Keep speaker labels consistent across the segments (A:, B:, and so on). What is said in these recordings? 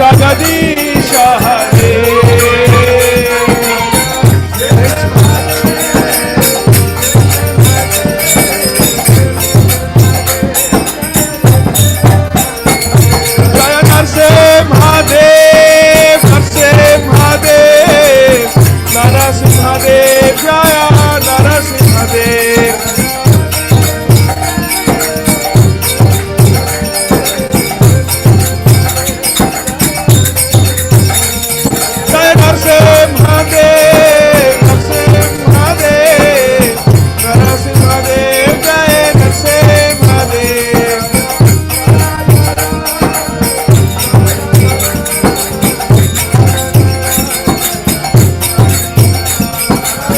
A: Jagadish Hare. Mahadev Jaya Narasimha Dev. Jaya Narasimha Dev, Narasimha Dev, Narasimha Dev, Jaya Narasimha Dev.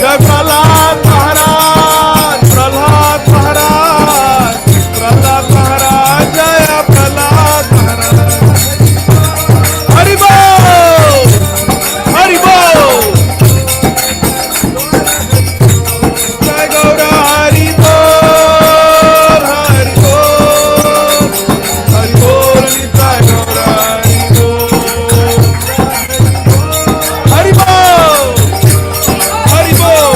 A: Jai Prahlad Maharaj, Prahlad Maharaj, Prahlad Maharaj, Jaya Prahlad Maharaj. Hari Bol, Hari Bol. Jai Gaura Hari Bol, Hari Bol, Hari Bol, Nitai Gaura Hari Bol. Hari Bol, Hari Bol.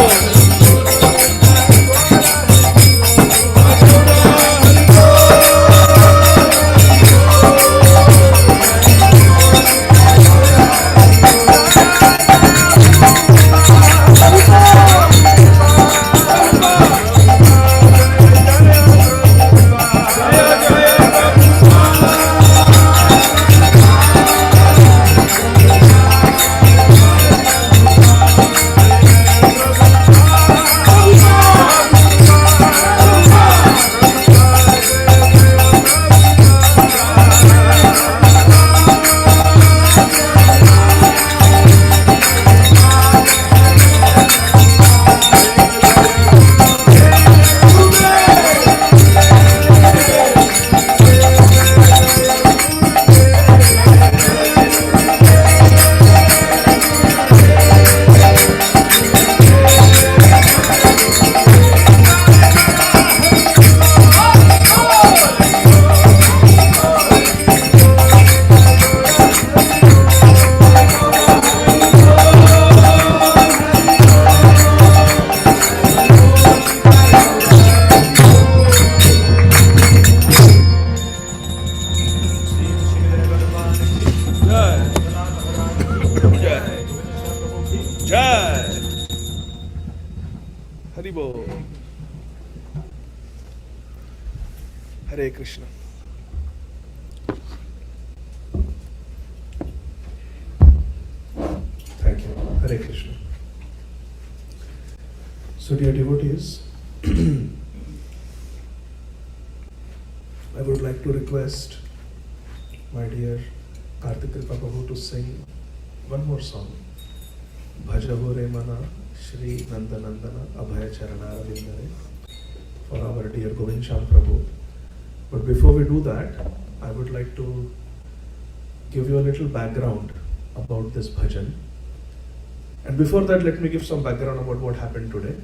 A: Jai Hari Bol. Hare Krishna. Thank you. Hare Krishna. So, dear devotees, I would like to request my dear Kartik Kripa Prabhu to sing one more song. Bhaja Re Mana Shri Nanda Nandana Abhaya Charana Ravindare for our dear Govinda Prabhu. But before we do that, I would like to give you a little background about this bhajan. And before that, let me give some background about what happened today.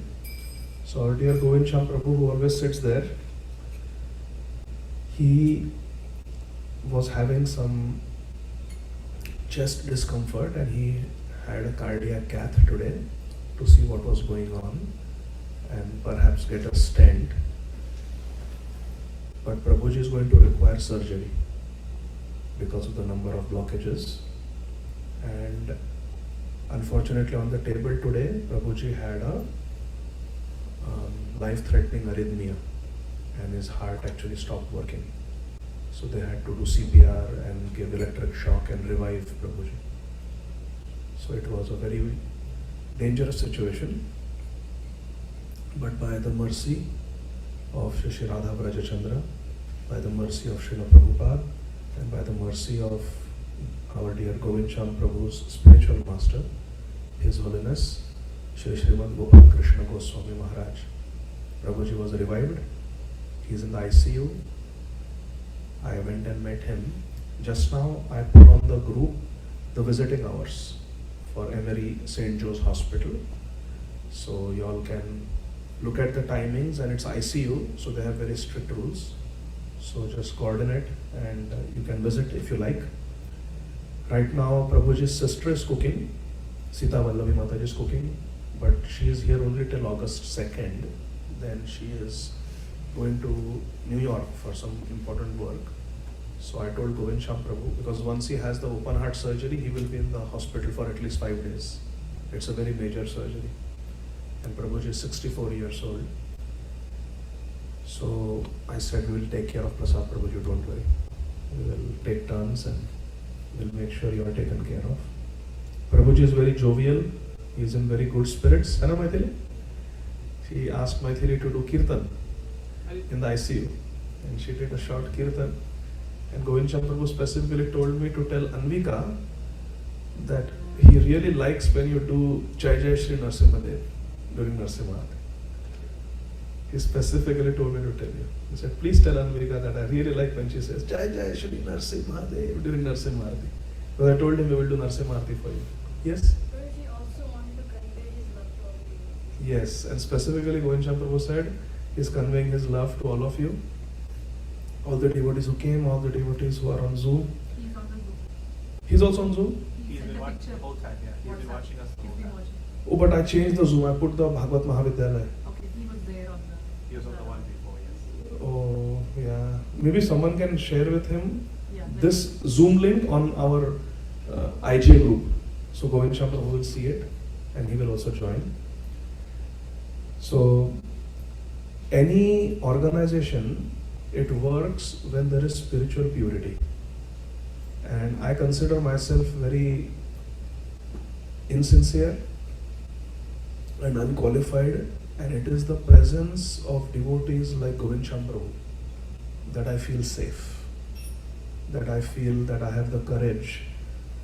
A: So our dear Govinda Prabhu, who always sits there, he was having some chest discomfort and he had a cardiac cath today to see what was going on and perhaps get a stent. But Prabhuji is going to require surgery because of the number of blockages. And unfortunately on the table today, Prabhuji had a life-threatening arrhythmia and his heart actually stopped working. So they had to do CPR and give electric shock and revive Prabhuji. So it was a very dangerous situation. But by the mercy of Shri Radha Brajachandra, by the mercy of Srila Prabhupada, and by the mercy of our dear Govinda Prabhu's spiritual master, His Holiness Shri Srimad Gopal Krishna Goswami Maharaj, Prabhuji was revived. He is in the ICU. I went and met him. Just now I put on the group the visiting hours for Emery St. Joe's Hospital. So you all can look at the timings, and it's ICU, so they have very strict rules. So just coordinate and you can visit if you like. Right now Prabhuji's sister is cooking, Sita Vallavi Mataji is cooking, but she is here only till August 2nd. Then she is going to New York for some important work. So I told Govinda Prabhu, because once he has the open heart surgery, he will be in the hospital for at least 5 days. It's a very major surgery. and Prabhuji is 64 years old. So I said, we will take care of Prasad, Prabhuji, don't worry. We will take turns and we'll make sure you are taken care of. Prabhuji is very jovial, he is in very good spirits. Hai na, Maithili? She asked Maithili to do kirtan in the ICU, and she did a short kirtan. And Govinda Prabhu specifically told me to tell Anvika that he really likes when you do Jai Jai Shri Narsimhadev during Narsimha. He specifically told me to tell you. He said, please tell Anvika that I really like when she says Jai Jai Shri Narsimhadev during Narsimha. Because I told him we will do Narsimha for you. Yes?
B: But he also wanted to convey his love to all people.
A: Yes, and specifically Govinda Prabhu said he is conveying his love to all of you. All the devotees who came, all the devotees who are on Zoom.
B: He's on the Zoom.
A: He's also on Zoom?
C: He's been watching the whole time, yeah. He's been watching us the
B: He's
C: whole
B: been
C: time.
B: watching.
A: Oh, but I changed the Zoom. I put the Bhagavad Mahavidyalaya.
B: Okay, he was there on the.
C: He was on the one before, yes.
A: Oh, yeah. Maybe someone can share with him
B: Yeah,
A: this Zoom link on our IG group. So Govinda Prabhu will see it and he will also join. So, any organization, it works when there is spiritual purity. And I consider myself very insincere and unqualified, and it is the presence of devotees like Govinda Prabhu that I feel safe, that I feel that I have the courage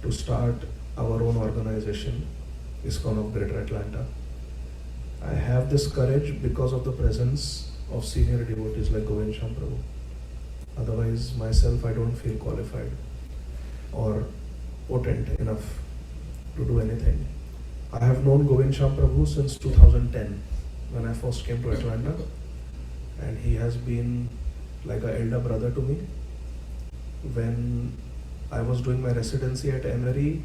A: to start our own organization, Iskcon of Greater Atlanta. I have this courage because of the presence of senior devotees like Govinda Prabhu. Otherwise, myself, I don't feel qualified or potent enough to do anything. I have known Govinda Prabhu since 2010 when I first came to Atlanta, and he has been like an elder brother to me. When I was doing my residency at Emory,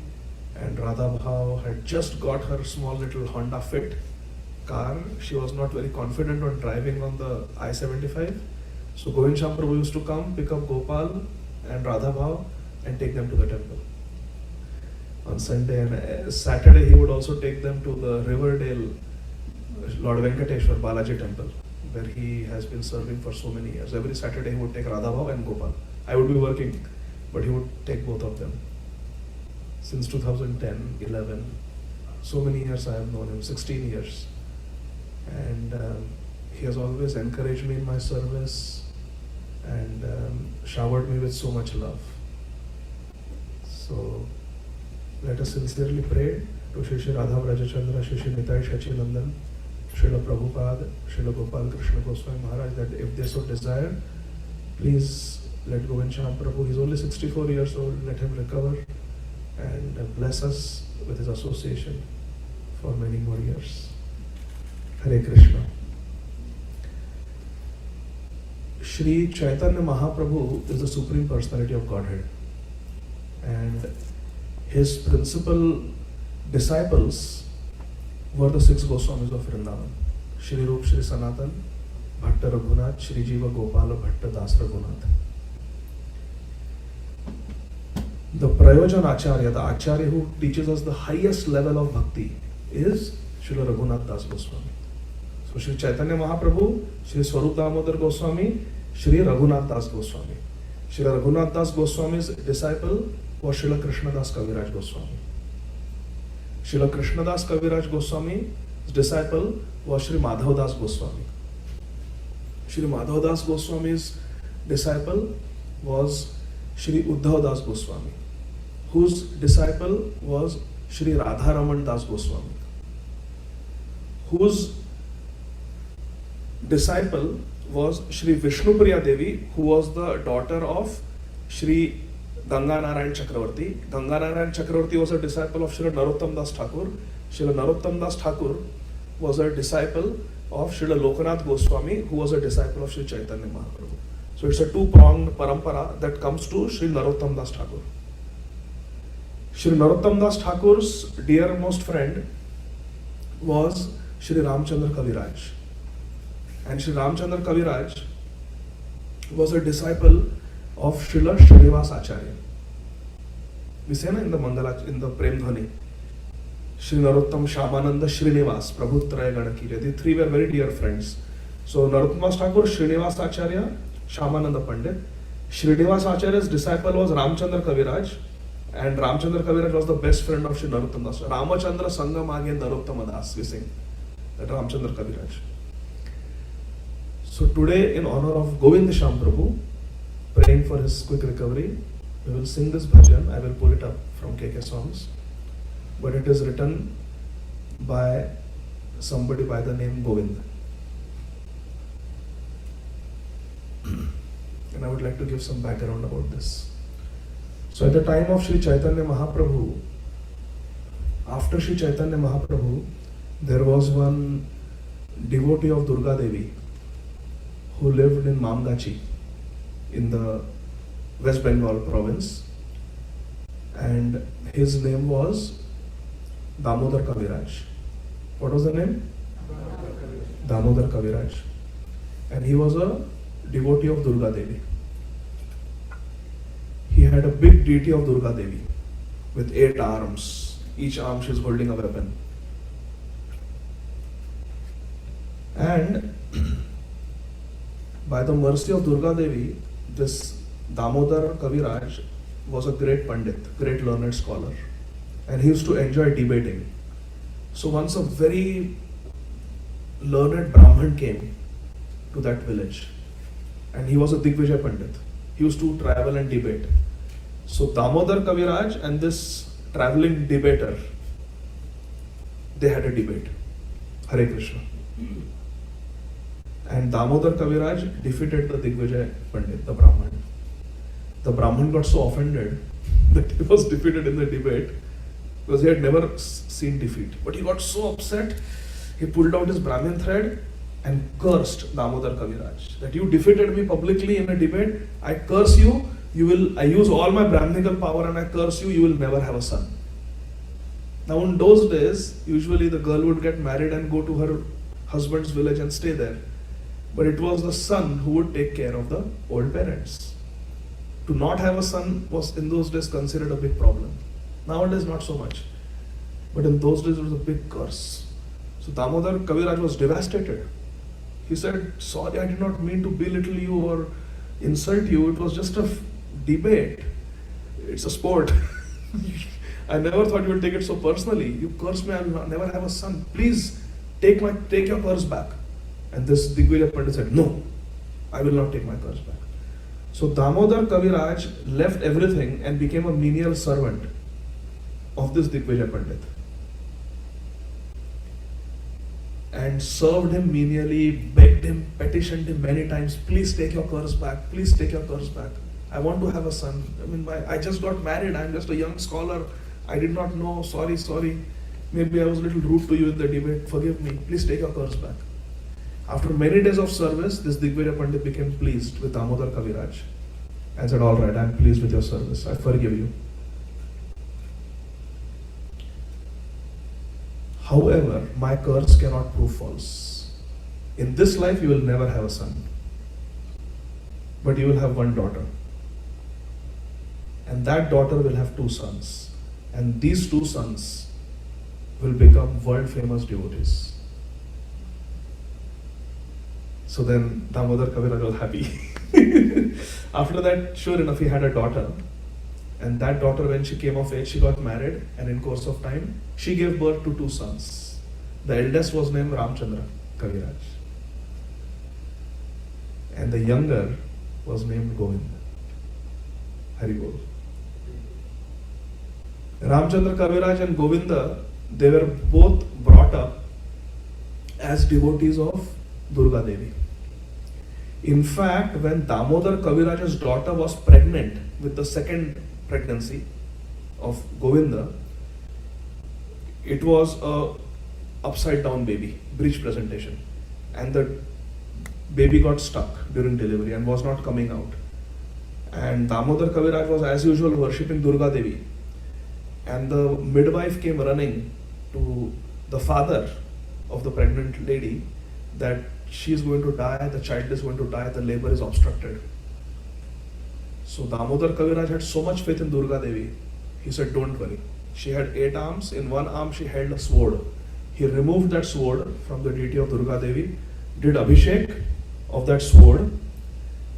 A: and Radha Bhav had just got her small little Honda Fit car, she was not very confident on driving on the I-75. So Govinda Prabhu used to come, pick up Gopal and Radha Bhav and take them to the temple on Sunday, and Saturday he would also take them to the Riverdale Lord Venkateshwar Balaji temple, where he has been serving for so many years. Every Saturday he would take Radha Bhav and Gopal. I would be working, but he would take both of them. Since 2010, 11, so many years I have known him, 16 years. And he has always encouraged me in my service and showered me with so much love. So let us sincerely pray to Shri Shri Radha Vrajachandra, Shri Shri Nitai Shachinandan, Srila Prabhupada, Srila Gopal Krishna Goswami Maharaj, that if they so desire, please let Govinda Prabhu, he's only 64 years old, let him recover and bless us with his association for many more years. Hare Krishna. Shri Chaitanya Mahaprabhu is the Supreme Personality of Godhead, and his principal disciples were the 6 Goswamis of Vrindavan: Shri Rup, Shri Sanatan, Bhatta Raghunath, Shri Jiva Gopala Bhatta Das Raghunath. The Prayojan Acharya, the Acharya who teaches us the highest level of bhakti, is Srila Raghunath Das Goswami. So Shri Chaitanya Mahaprabhu, Shri Swarup Damodar Goswami, Shri Raghunath Das Goswami. Shri Raghunath Das Goswami's disciple was Srila Krishnadas Kaviraj Goswami. Srila Krishnadas Kaviraj Goswami's disciple was Shri Madhav Das Goswami. Shri Madhav Das Goswami's disciple was Shri Uddhav Das Goswami, whose disciple was Shri Radharaman Das Goswami, whose disciple was Shri Vishnupriya Devi, who was the daughter of Shri Ganganarayan Chakravarti. Ganganarayan Chakravarti was a disciple of Shri Narottam Das Thakur. Shri Narottam Das Thakur was a disciple of Shri Lokanath Goswami, who was a disciple of Shri Chaitanya Mahaprabhu. So it's a two-pronged parampara that comes to Shri Narottam Das Thakur. Shri Narottam Das Thakur's dearmost friend was Shri Ramchandra Kaviraj. And Shri Ramchandra Kaviraj was a disciple of Srila Srinivas Acharya. We say na in the Mangala, in the Prem Dhwani, Sri Narottam, Shamananda, Srinivas, Prabhutraya Ganakirya. The three were very dear friends. So Narottam Thakur, Srinivas Acharya, Shamananda Pandit. Srinivas Acharya's disciple was Ramchandra Kaviraj, and Ramchandra Kaviraj was the best friend of Sri Narottam Das. Ramachandra Sangam Age Narottama Das, we sing that Ramchandra Kaviraj. So today, in honor of Govinda Sham Prabhu, praying for his quick recovery, we will sing this bhajan. I will pull it up from KK Songs, but it is written by somebody by the name Govind. And I would like to give some background about this. So at the time of Sri Chaitanya Mahaprabhu, after Sri Chaitanya Mahaprabhu, there was one devotee of Durga Devi who lived in Mamgachi in the West Bengal province, and his name was Damodar Kaviraj. What was the name? Damodar Kaviraj. And he was a devotee of Durga Devi. He had a big deity of Durga Devi with 8 arms. Each arm she is holding a weapon. And by the mercy of Durga Devi, this Damodar Kaviraj was a great Pandit, great learned scholar. And he used to enjoy debating. So once a very learned Brahman came to that village, and he was a Digvijay Pandit. He used to travel and debate. So Damodar Kaviraj and this traveling debater, they had a debate. Hare Krishna. And Damodar Kaviraj defeated the Digvijay Pandit, the Brahman. The Brahman got so offended that he was defeated in the debate because he had never seen defeat. But he got so upset, he pulled out his Brahmin thread and cursed Damodar Kaviraj that you defeated me publicly in a debate. I curse you. I use all my Brahminical power and I curse you. You will never have a son. Now in those days, usually the girl would get married and go to her husband's village and stay there. But it was the son who would take care of the old parents. To not have a son was in those days considered a big problem. Nowadays not so much. But in those days it was a big curse. So Damodar Kaviraj was devastated. He said, sorry, I did not mean to belittle you or insult you. It was just a debate. It's a sport. I never thought you would take it so personally. You curse me, I will never have a son. Please take your curse back. And this Digvijay Pandit said, no, I will not take my curse back. So Damodar Kaviraj left everything and became a menial servant of this Digvijay Pandit. And served him menially, begged him, petitioned him many times, please take your curse back, please take your curse back. I want to have a son. I just got married, I'm just a young scholar. I did not know, sorry. Maybe I was a little rude to you in the debate, forgive me, please take your curse back. After many days of service, this Digvijay Pandit became pleased with Damodar Kaviraj and said, all right, I'm pleased with your service, I forgive you. However, my curse cannot prove false. In this life, you will never have a son. But you will have one daughter. And that daughter will have 2 sons. And these 2 sons will become world famous devotees. So then Damodar Kaviraj was happy. After that, sure enough, he had a daughter. And that daughter, when she came of age, she got married, and in course of time, she gave birth to 2 sons. The eldest was named Ramchandra Kaviraj. And the younger was named Govinda. Hari Bol. Ramchandra Kaviraj and Govinda, they were both brought up as devotees of Durga Devi. In fact, when Damodar Kaviraj's daughter was pregnant with the second pregnancy of Govinda, it was a upside down baby, breech presentation, and the baby got stuck during delivery and was not coming out. And Damodar Kaviraj was as usual worshipping Durga Devi, and the midwife came running to the father of the pregnant lady that she is going to die, the child is going to die, the labor is obstructed. So Damodar Kaviraj had so much faith in Durga Devi, he said, don't worry, She had 8 arms. In one arm she held a sword. He removed that sword from the deity of Durga Devi, did abhishek of that sword,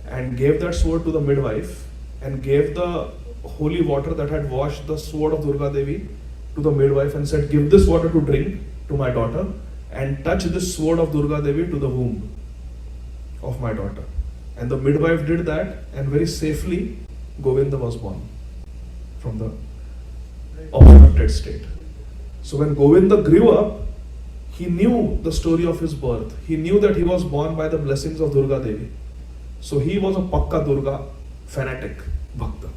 A: and gave that sword to the midwife, and gave the holy water that had washed the sword of Durga Devi to the midwife, and said, "Give this water to drink to my daughter, and touch this sword of Durga Devi to the womb of my daughter." And the midwife did that, and very safely Govinda was born from the obstructed state. So when Govinda grew up, he knew the story of his birth. He knew that he was born by the blessings of Durga Devi. So he was a Pakka Durga fanatic Bhakta.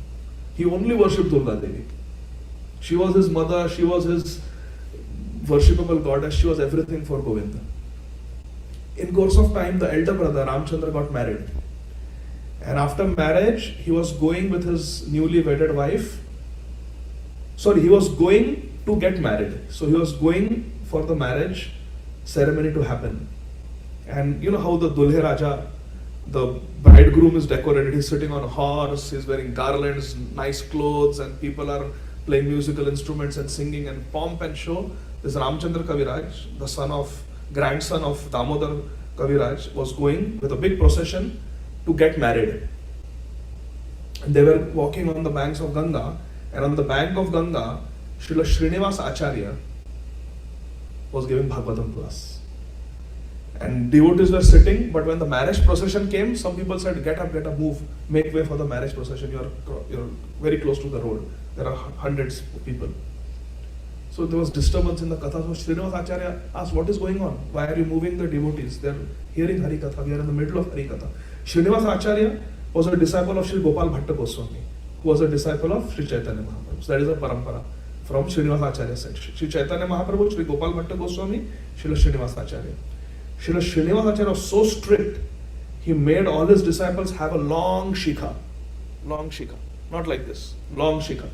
A: He only worshipped Durga Devi. She was his mother, she was his worshipable goddess, she was everything for Govinda. In course of time, the elder brother Ramchandra got married. And after marriage, he was going with his newly wedded wife. He was going to get married. So he was going for the marriage ceremony to happen. And you know how the Dulhe Raja, the bridegroom, is decorated. He's sitting on a horse, he's wearing garlands, nice clothes, and people are playing musical instruments and singing and pomp and show. This Ramchandra Kaviraj, the grandson of Damodar Kaviraj, was going with a big procession to get married. And they were walking on the banks of Ganga, and on the bank of Ganga, Srila Srinivas Acharya was giving Bhagavatam class. And devotees were sitting, but when the marriage procession came, some people said, get up, move, make way for the marriage procession, you're very close to the road. There are hundreds of people. So there was disturbance in the Katha. So Srinivas Acharya asked, what is going on? Why are you moving the devotees? They are hearing Hari Katha. We are in the middle of Hari Katha. Srinivas Acharya was a disciple of Sri Gopal Bhatta Goswami, who was a disciple of Sri Chaitanya Mahaprabhu. So that is a parampara from Srinivas Acharya said. Sri Chaitanya Mahaprabhu, Sri Gopal Bhatta Goswami, Srila Srinivas Acharya. Srila Srinivas Acharya was so strict, he made all his disciples have a long shikha. Long shikha. Not like this. Long shikha.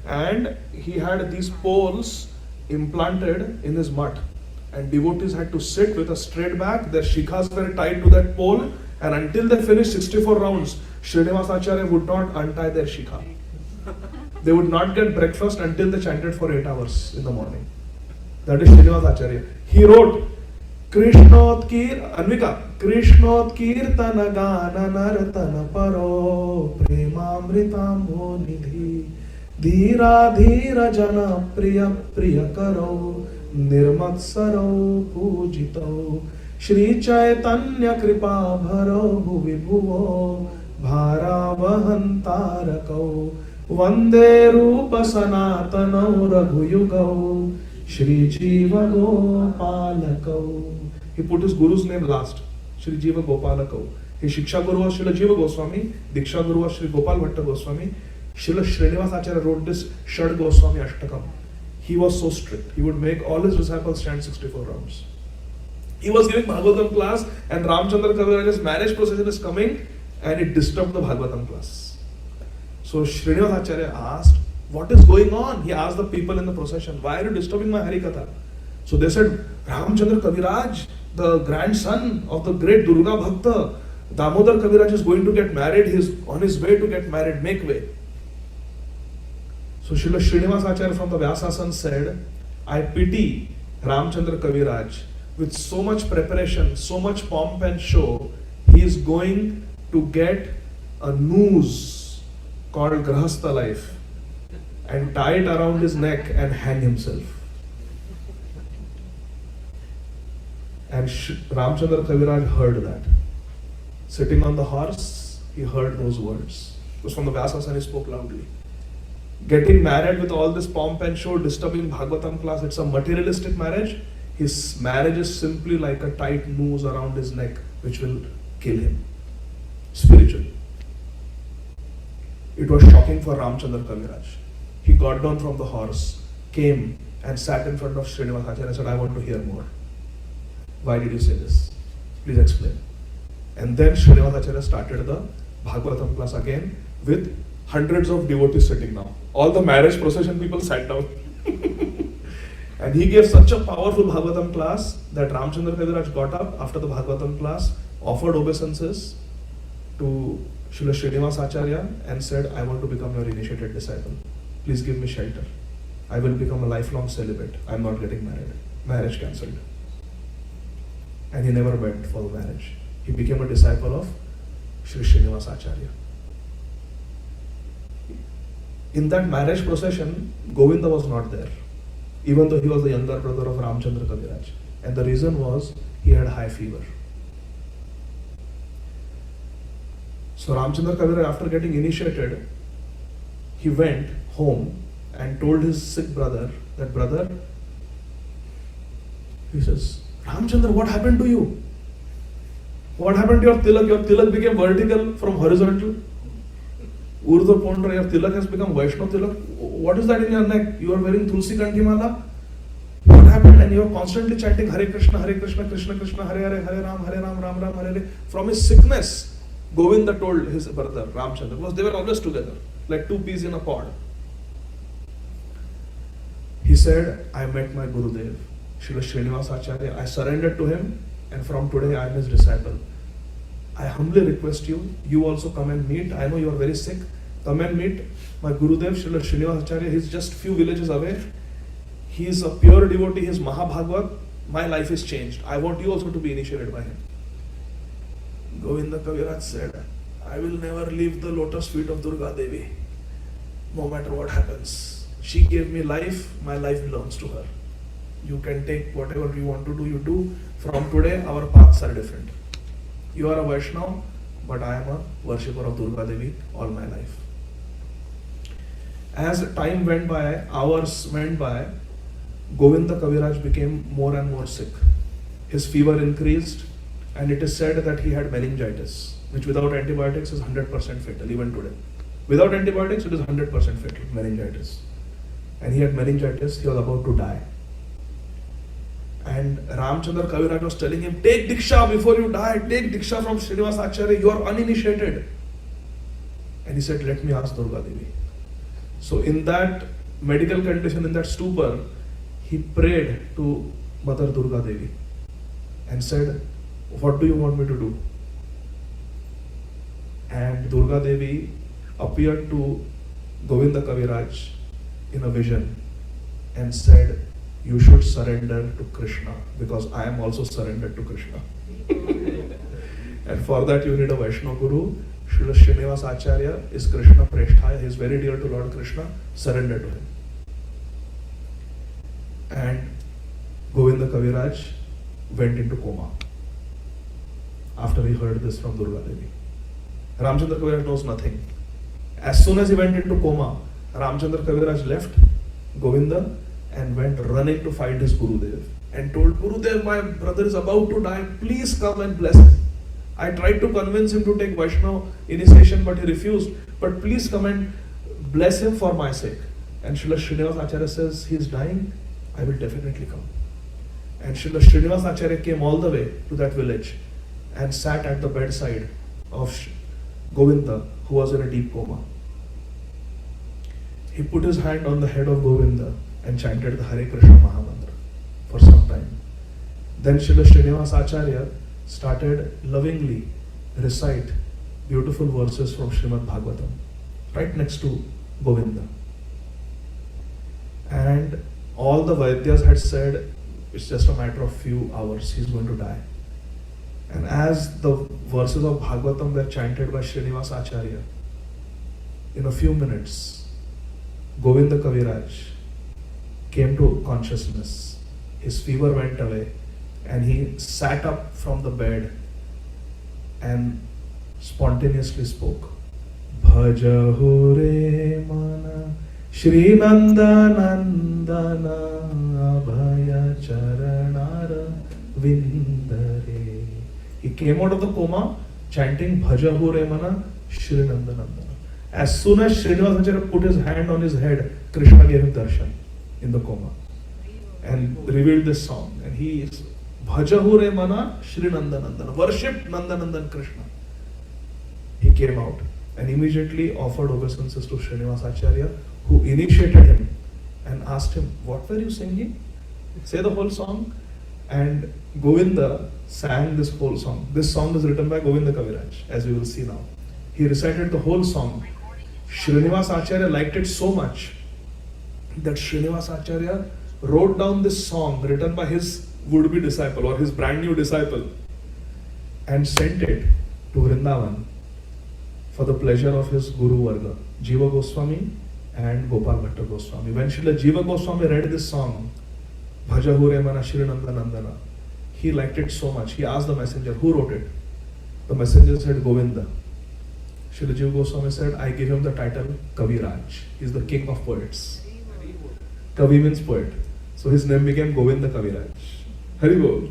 A: And he had these poles implanted in his mutt. And devotees had to sit with a straight back. Their shikhas were tied to that pole. And until they finished 64 rounds, Srinivas Acharya would not untie their shikha. They would not get breakfast until they chanted for 8 hours in the morning. That is Srinivas Acharya. He wrote, Krishnot Kirtana Gana Naratana Paro Premamritambo Nidhi Dhira Dhira Jana Priya Priya Karo Nirmatsaro Pujito Shri Chaitanya Kripa Bharo Bhuvi Bhuvo Bhara Vahantarako Vande Rupa Sanatano Raghuyugo Shri Jiva Gopalako. He put his guru's name last, Shri Jiva Gopalako. His Shiksha Guru was Srila Jiva Goswami, Diksha Guru was Shri Gopal Bhatta Goswami. Srila Srinivas Acharya wrote this Shad Goswami Ashtakam. He was so strict. He would make all his disciples stand 64 rounds. He was giving Bhagavatam class, and Ramchandra Kaviraja's marriage procession is coming, and it disturbed the Bhagavatam class. So Srinivas Acharya asked, what is going on? He asked the people in the procession, why are you disturbing my Harikatha? So they said, Ramchandra Kaviraj, the grandson of the great Durga Bhakta, Damodar Kaviraj is going to get married. He is on his way to get married. Make way. So Srila Srinivas Acharya from the Vyasasana said, I pity Ramchandra Kaviraj. With so much preparation, so much pomp and show, he is going to get a noose called Grahastha life and tie it around his neck and hang himself. And Ramchandra Kaviraj heard that. Sitting on the horse, he heard those words. It was from the Vyasasana, he spoke loudly. Getting married with all this pomp and show, disturbing Bhagavatam class, it's a materialistic marriage. His marriage is simply like a tight noose around his neck, which will kill him. Spiritual. It was shocking for Ramchandra Kaviraj. He got down from the horse, came and sat in front of Srinivas Acharya and said, I want to hear more. Why did you say this? Please explain. And then Srinivas Acharya started the Bhagavatam class again with hundreds of devotees sitting now. All the marriage procession people sat down. And he gave such a powerful Bhagavatam class that Ramchandra Kaviraj got up after the Bhagavatam class, offered obeisances to Srila Srinivas Acharya and said, I want to become your initiated disciple. Please give me shelter. I will become a lifelong celibate. I'm not getting married. Marriage cancelled. And he never went for the marriage. He became a disciple of Sri Srinivas Acharya. In that marriage procession, Govinda was not there, even though he was the younger brother of Ramchandra Kaviraj. And the reason was he had high fever. So Ramchandra Kaviraj, after getting initiated, he went home and told his sick brother that, brother, he says, Ramchandra, what happened to you? What happened to your tilak? Your tilak became vertical from horizontal. Urdhva Pondra, your tilak has become Vaishnav tilak. What is that in your neck? You are wearing Tulsi Kanthimala? What happened? And you are constantly chanting Hare Krishna, Krishna Krishna, Hare Hare, Hare Ram, Ram Ram, Hare Hare. From his sickness, Govinda told his brother Ramchandra, because they were always together, like two peas in a pod. He said, I met my Gurudev, Srila Srinivas Acharya. I surrendered to him, and from today I am his disciple. I humbly request you, you also come and meet. I know you are very sick. Come and meet my Gurudev, Srila Srinivas Acharya. He is just few villages away. He is a pure devotee. He is Mahabhagavad. My life is changed. I want you also to be initiated by him. Govinda Kaviraja said, I will never leave the lotus feet of Durga Devi, no matter what happens. She gave me life, my life belongs to her. You can take whatever you want to do, you do. From today, our paths are different. You are a Vaishnava, but I am a worshipper of Durga Devi all my life. As time went by, hours went by, Govinda Kaviraj became more and more sick. His fever increased, and it is said that he had meningitis, which without antibiotics is 100% fatal, even today. Without antibiotics, it is 100% fatal, meningitis. And he had meningitis, he was about to die. And Ramchandra Kaviraj was telling him, take Diksha before you die, take Diksha from Srinivas Acharya, you are uninitiated. And he said, let me ask Durga Devi. So in that medical condition, in that stupor, he prayed to Mother Durga Devi and said, what do you want me to do? And Durga Devi appeared to Govinda Kaviraj in a vision and said, you should surrender to Krishna, because I am also surrendered to Krishna. And for that you need a Vaishnava Guru. Srila Srinivas Acharya is Krishna Preshthaya. He is very dear to Lord Krishna. Surrender to him. And Govinda Kaviraj went into coma after he heard this from Durga Devi. Ramchandra Kaviraj knows nothing. As soon as he went into coma, Ramchandra Kaviraj left Govinda and went running to find his Gurudev and told, Gurudev, my brother is about to die, please come and bless him. I tried to convince him to take Vaishnava initiation, but he refused. But please come and bless him for my sake. And Srila Srinivas Acharya says, he is dying, I will definitely come. And Srila Srinivas Acharya came all the way to that village and sat at the bedside of Govinda, who was in a deep coma. He put his hand on the head of Govinda and chanted the Hare Krishna Mahamantra for some time. Then Srila Srinivas Acharya started lovingly recite beautiful verses from Srimad Bhagavatam right next to Govinda. And all the Vaidyas had said, it's just a matter of few hours, he's going to die. And as the verses of Bhagavatam were chanted by Srinivas Acharya, in a few minutes, Govinda Kaviraj came to consciousness. His fever went away and he sat up from the bed and spontaneously spoke. Bhaja Hore Mana Shri Nanda Nandana Abhaya Charanara Vindare. He came out of the coma chanting Bhaja Hore Mana Shri Nanda Nandana. As soon as Srinivas Acharya put his hand on his head, Krishna gave him darshan in the coma and revealed this song. And he is Bhaja Hore Mana Shri Nanda Nandana. Worship Nanda Nandan Krishna. He came out and immediately offered obeisances to Srinivas Acharya, who initiated him and asked him, what were you singing? Say the whole song. And Govinda sang this whole song. This song is written by Govinda Kaviraja, as we will see now. He recited the whole song. Srinivas Acharya liked it so much that Srinivasacharya wrote down this song written by his would-be disciple or his brand new disciple and sent it to Vrindavan for the pleasure of his Guru Varga, Jiva Goswami and Gopal Bhatta Goswami. When Srila Jiva Goswami read this song, Bhaja Hure Mana Shri Nanda Nandana, he liked it so much. He asked the messenger, who wrote it? The messenger said, Govinda. Srila Jiva Goswami said, I give him the title Kaviraj. He is the king of poets. Kavi means poet. So his name became Govinda Kaviraja. Hari Bol.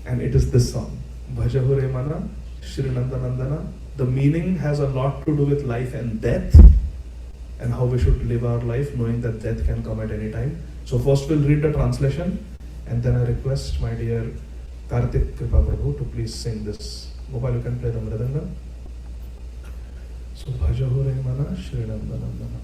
A: And it is this song. Bhaja Hure Mana Shri Nanda Nandana. The meaning has a lot to do with life and death and how we should live our life knowing that death can come at any time. So first we'll read the translation and then I request my dear Kartik Kripa Prabhu to please sing this. Gopal, you can play the Mridanga. So Bhaja Hure Mana Shri Nanda Nandana.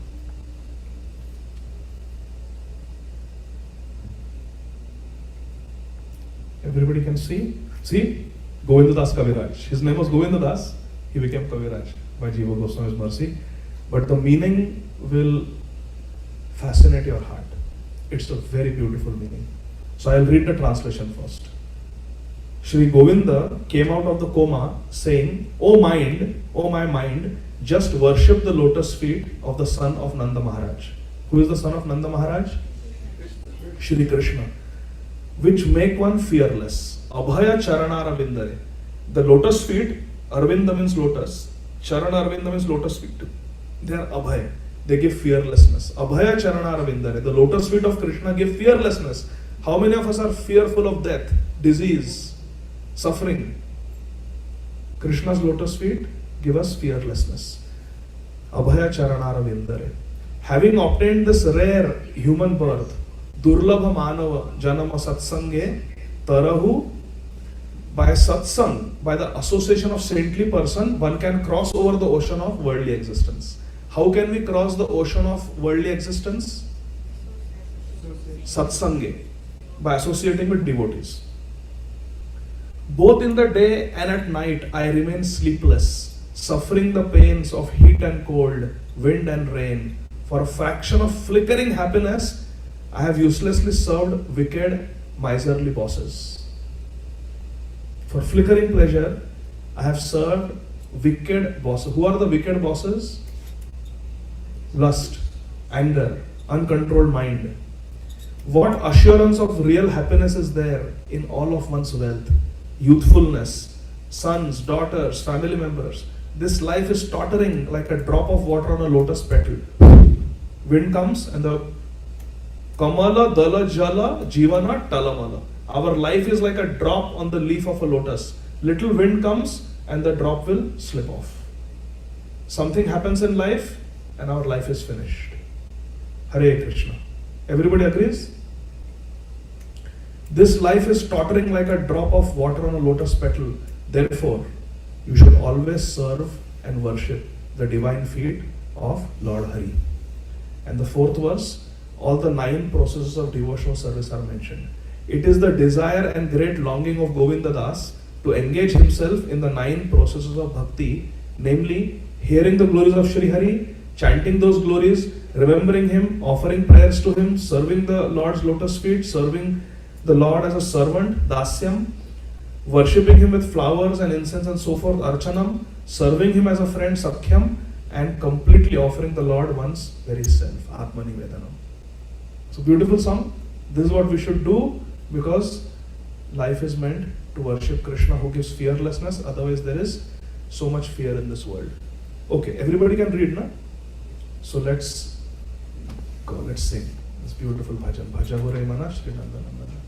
A: Everybody can see? See? Govinda Das Kaviraj. His name was Govinda Das. He became Kaviraj by Jiva Goswami's mercy. But the meaning will fascinate your heart. It's a very beautiful meaning. So I'll read the translation first. Shri Govinda came out of the coma saying, O mind, O my mind, just worship the lotus feet of the son of Nanda Maharaj. Who is the son of Nanda Maharaj? Shri Krishna. Which make one fearless. Abhaya Charanara Vindare. The lotus feet, Arvinda means lotus. Charana Arvinda means lotus feet. They are Abhaya. They give fearlessness. Abhaya Charanara Vindare. The lotus feet of Krishna give fearlessness. How many of us are fearful of death, disease, suffering? Krishna's lotus feet give us fearlessness. Abhaya Charanara Vindare. Having obtained this rare human birth, Durlabha Manava Janama Satsange Tarahu, by satsang, by the association of saintly person, one can cross over the ocean of worldly existence. How can we cross the ocean of worldly existence? Satsange, by associating with devotees. Both in the day and at night I remain sleepless, suffering the pains of heat and cold, wind and rain. For a fraction of flickering happiness, I have uselessly served wicked, miserly bosses. For flickering pleasure, I have served wicked bosses. Who are the wicked bosses? Lust, anger, uncontrolled mind. What assurance of real happiness is there in all of one's wealth, youthfulness, sons, daughters, family members? This life is tottering like a drop of water on a lotus petal. Wind comes and the Kamala Dala Jala Jivana Talamala. Our life is like a drop on the leaf of a lotus. Little wind comes and the drop will slip off. Something happens in life and our life is finished. Hare Krishna. Everybody agrees? This life is tottering like a drop of water on a lotus petal. Therefore, you should always serve and worship the divine feet of Lord Hari. And the fourth verse, all the 9 processes of devotional service are mentioned. It is the desire and great longing of Govinda Das to engage himself in the 9 processes of bhakti, namely hearing the glories of Sri Hari, chanting those glories, remembering him, offering prayers to him, serving the Lord's lotus feet, serving the Lord as a servant, dasyam, worshipping him with flowers and incense and so forth, archanam, serving him as a friend, sakhyam, and completely offering the Lord one's very self, atmani vedanam. So beautiful song. This is what we should do because life is meant to worship Krishna who gives fearlessness. Otherwise there is so much fear in this world. Okay, everybody can read, na? So let's go, let's sing this beautiful bhajan. Bhaja Hure Mana Shri Nanda Nandana.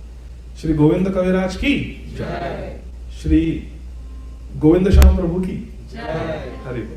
A: Shri Govinda Kaviraj ki Jai. Shri Govinda Shyam Prabhu ki Jai. Hari Bol.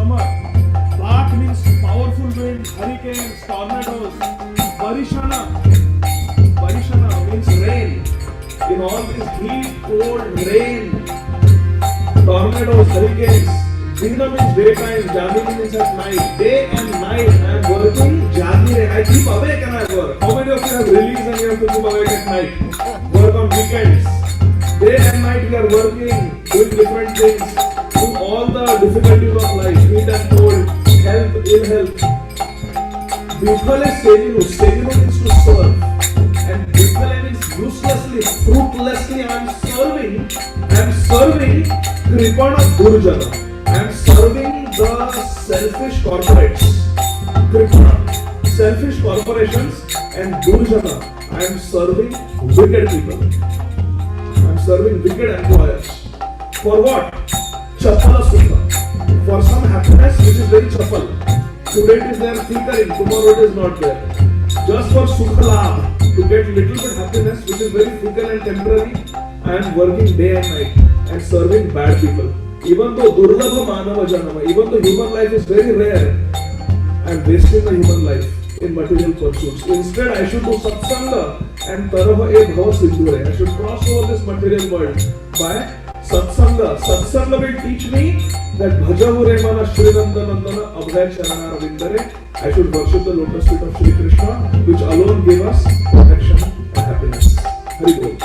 A: summer. Bak means powerful wind, hurricanes, tornadoes. Barishana. Barishana means rain. In all this heat, cold, rain, tornadoes, hurricanes. Dina means daytime, Jagini means at night. Day and night I am working, Jagini, I keep awake and I work. How many of you have release and you have to keep awake at night? Work on weekends. Day and night we are working, doing different things, through all the difficulties of life, heat and cold, health, ill health. Bifale Sejinu, Sejinu means to serve. And Bifale means uselessly, fruitlessly I am serving Kripana Durjana. I am serving the selfish corporates. Kripana, selfish corporations, and Durjana, I am serving wicked people. Serving wicked employers. For what? Chapala Sukha. For some happiness which is very chapal. Today it is there flickering, tomorrow it is not there. Just for Sukha Labh, to get little bit happiness which is very fickle and temporary, I am working day and night and serving bad people. Even though Durlabha Manava Janama, even though human life is very rare, I am wasting the human life in material pursuits. Instead, I should do satsanga and tarava e bhava sindhure. I should cross over this material world by satsanga. Satsanga will teach me that Bhaja mana Shrinandanandana abhay charana ravindare. I should worship the lotus feet of Shri Krishna, which alone gave us protection and happiness. Hari Bol.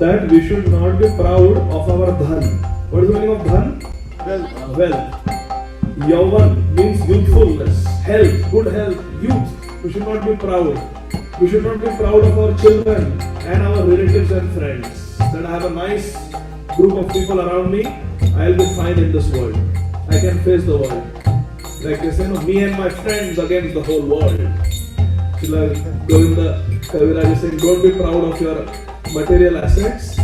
A: That we should not be proud of our dhan. What is the meaning of dhan? Wealth. Yauvan means youthfulness, health, good health, youth. We should not be proud. We should not be proud of our children and our relatives and friends. That I have a nice group of people around me, I will be fine in this world. I can face the world. Like they say, no, me and my friends against the whole world. Like Govinda Kaviraja is saying, don't be proud of your material assets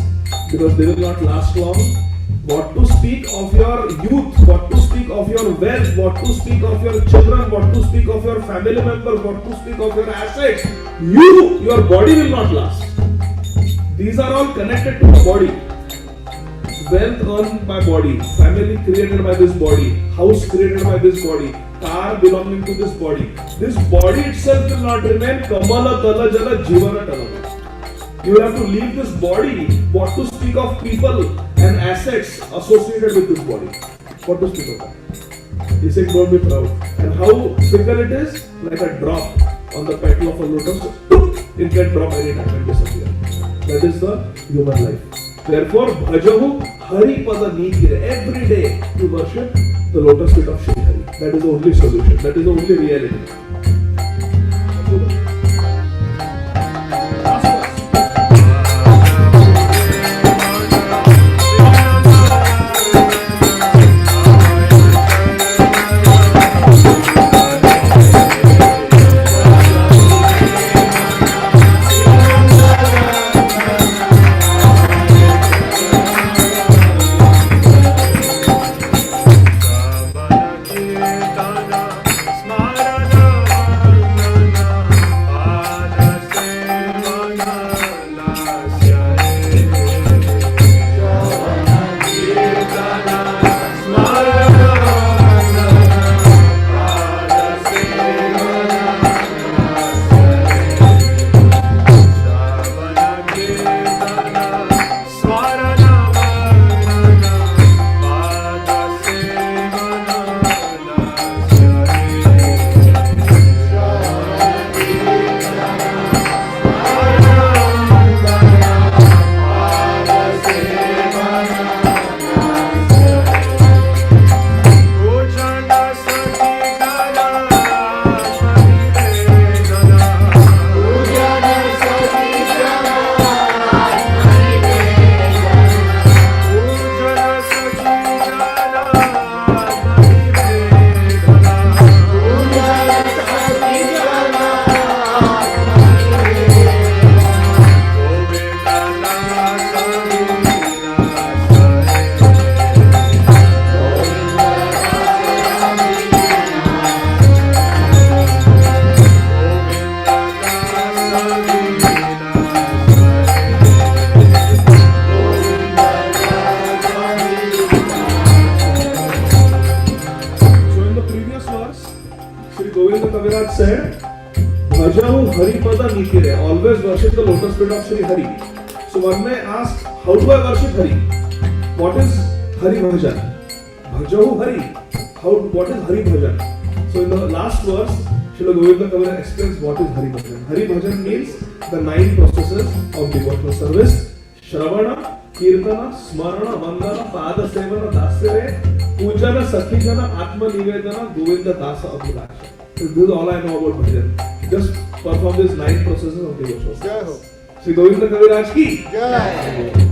A: because they will not last long. What to speak of your youth, what to speak of your wealth, what to speak of your children, what to speak of your family members, what to speak of your assets. Your body will not last. These are all connected to the body. Wealth earned by body, family created by this body, house created by this body, car belonging to this body. This body itself will not remain. Kamala Tala Jala Jivana Talama. You will have to leave this body. What to speak of people and assets associated with this body? What to speak of that? He said, don't be proud. And how fickle it is? Like a drop on the petal of a lotus. It can drop any time and disappear. That is the human life. Therefore, Bhajahu Hari Pada Nikire. Every day you worship the lotus feet of Shri Hari. That is the only solution. That is the only reality. Govinda Kaviraja said, Bhajahu Hari Pada Nikire. Always worship the lotus feet of Shri Hari. So one may ask, how do I worship Hari? What is Hari Bhajan? Bhajahu Hari. What is Hari Bhajan? So in the last verse, Srila Govinda Kaviraja explains what is Hari Bhajan. Hari Bhajan means the 9 processes of devotional service. Shravana, Kirtana, Smarana, Vandana, Pada Sevana, Dasya, Pujana, Sakhijana, Atma Nivedana, Govinda Dasa Abhilasha. So this is all I know about bhajan. Just perform these 9 processes of devotion.
D: Jai.
A: Sri Govinda Kaviraja ki
D: Jai.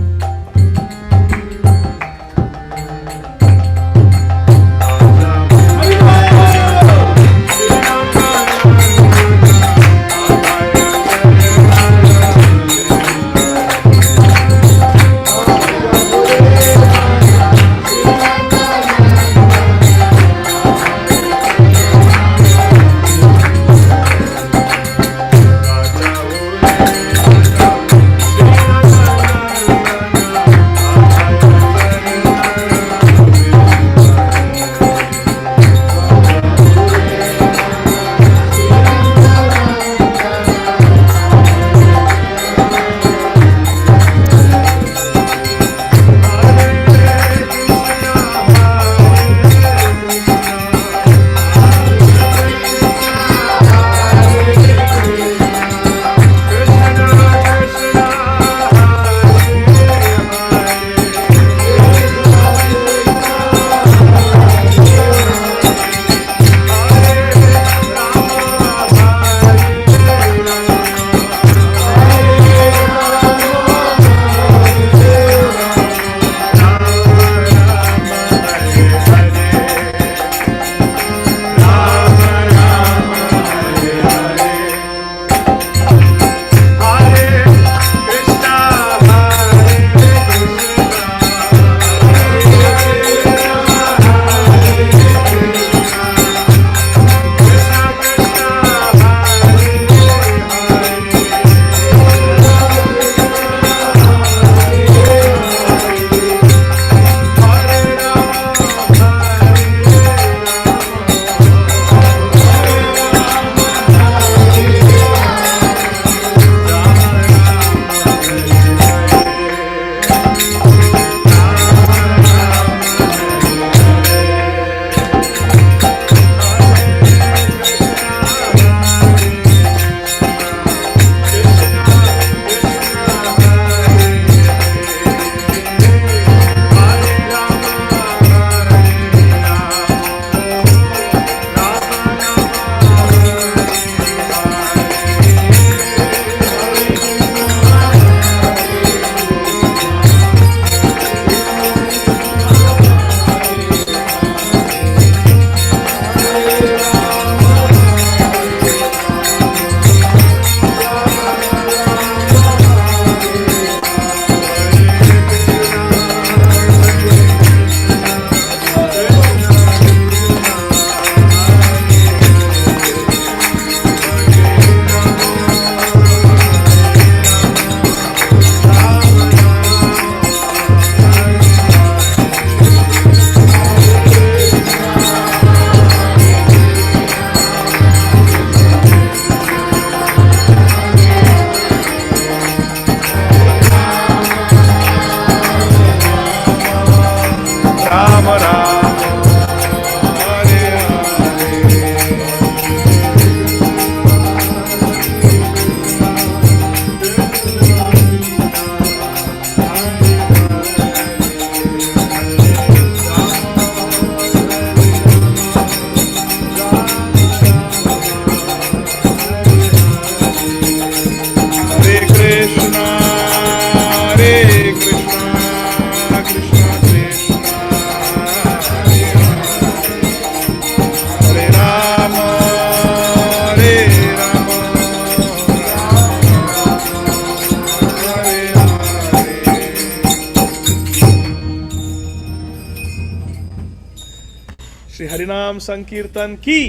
A: Shri हरिनाम संकीर्तन की